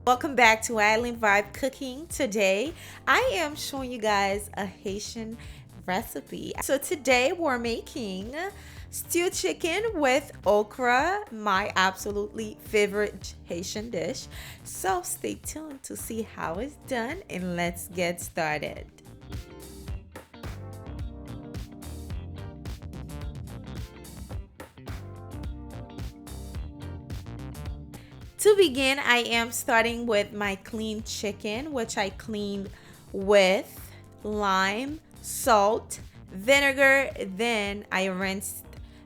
Welcome back to Island Vibe Cooking. Today I am showing you guys a Haitian recipe. So today we're making stewed chicken with okra, my absolutely favorite Haitian dish. So stay tuned to see how it's done and let's get started. To begin, I am starting with my clean chicken, which I cleaned with lime, salt, vinegar. Then I rinsed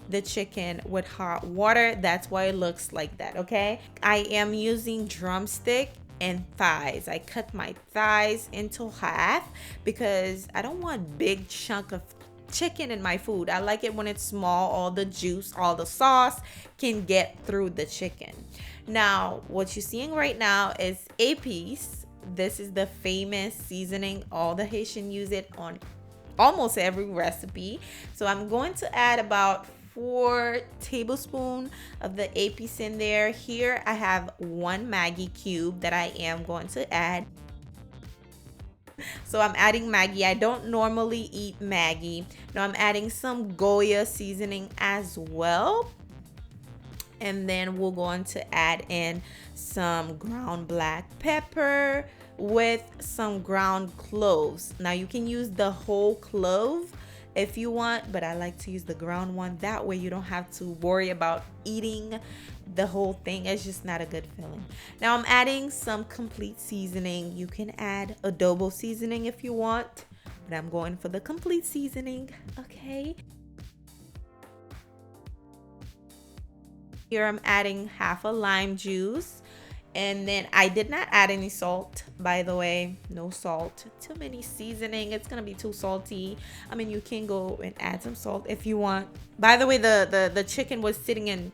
the chicken with hot water. That's why it looks like that, okay? I am using drumstick and thighs. I cut my thighs into half because I don't want big chunk of chicken in my food. I like it when it's small. All the juice, all the sauce can get through the chicken. Now, what you're seeing right now is a piece. This is the famous seasoning. All the Haitian use it on almost every recipe. So I'm going to add about 4 tablespoons of the APs in there. Here I have 1 Maggie cube that I am going to add. So I'm adding Maggie. I don't normally eat Maggie. Now I'm adding some Goya seasoning as well. And then we're going to add in some ground black pepper with some ground cloves. Now you can use the whole clove if you want, but I like to use the ground one. That way you don't have to worry about eating the whole thing. It's just not a good feeling. Now I'm adding some complete seasoning. You can add adobo seasoning if you want, but I'm going for the complete seasoning, okay? Here I'm adding half a lime juice, and then I did not add any salt, by the way. No salt. Too many seasoning, it's gonna be too salty. I mean, you can go and add some salt if you want. By the way, the chicken was sitting in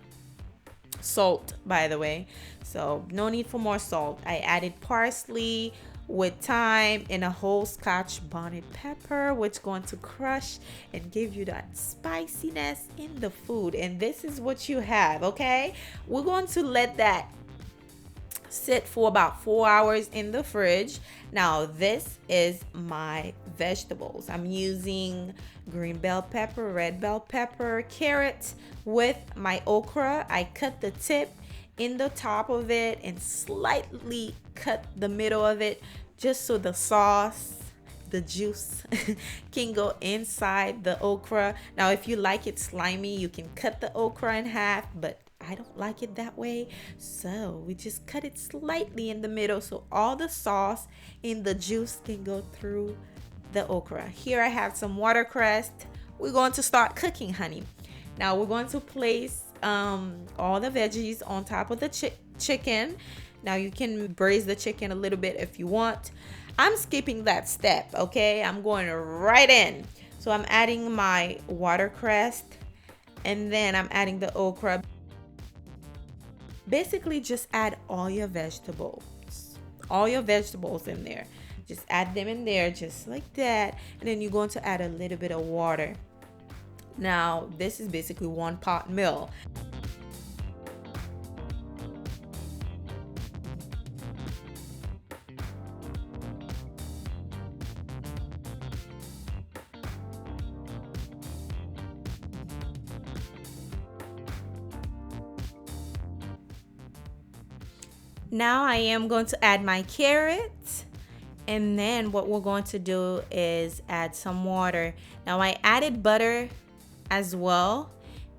salt, by the way, so no need for more salt. I added parsley with thyme and a whole Scotch bonnet pepper, which going to crush and give you that spiciness in the food. And this is what you have, okay? We're going to let that sit for about 4 hours in the fridge. Now this is my vegetables. I'm using green bell pepper, red bell pepper, carrot with my okra. I cut the tip in the top of it and slightly cut the middle of it just so the sauce, the juice can go inside the okra. Now if you like it slimy, you can cut the okra in half, but I don't like it that way, so we just cut it slightly in the middle so all the sauce and the juice can go through the okra. Here I have some watercress. We're going to start cooking, honey. Now we're going to place all the veggies on top of the chicken. Now you can braise the chicken a little bit if you want. I'm skipping that step, okay? I'm going right in. So I'm adding my watercress and then I'm adding the okra. Basically just add all your vegetables in there. Just add them in there just like that, and then you're going to add a little bit of water. Now this is basically 1 pot meal. Now I am going to add my carrots, and then what we're going to do is add some water. Now I added butter as well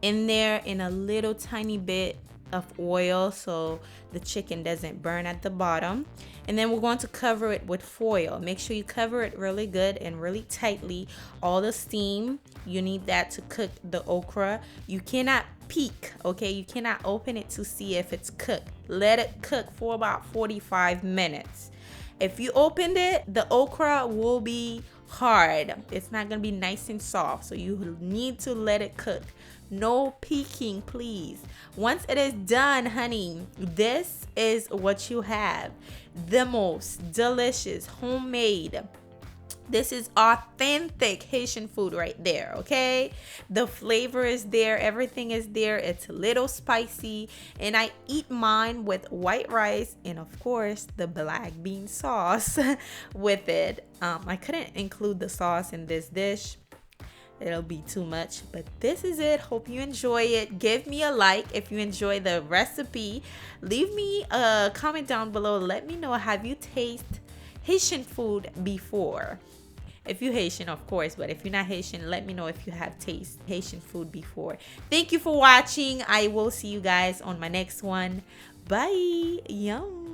in there, in a little tiny bit of oil so the chicken doesn't burn at the bottom. And then we're going to cover it with foil. Make sure you cover it really good and really tightly. All the steam, you need that to cook the okra. You cannot peek, okay? You cannot open it to see if it's cooked. Let it cook for about 45 minutes. If you opened it, the okra will be hard. It's not gonna be nice and soft, so you need to let it cook. No peeking, please. Once it is done, honey, this is what you have: the most delicious homemade This is authentic Haitian food right there, okay? The flavor is there, everything is there. It's a little spicy, and I eat mine with white rice and of course the black bean sauce with it. I couldn't include the sauce in this dish. It'll be too much, but this is it. Hope you enjoy it. Give me a like if you enjoy the recipe. Leave me a comment down below. Let me know, have you tasted Haitian food before? If you're Haitian, of course, but if you're not Haitian, let me know if you have tasted Haitian food before. Thank you for watching. I will see you guys on my next one. Bye. Yum.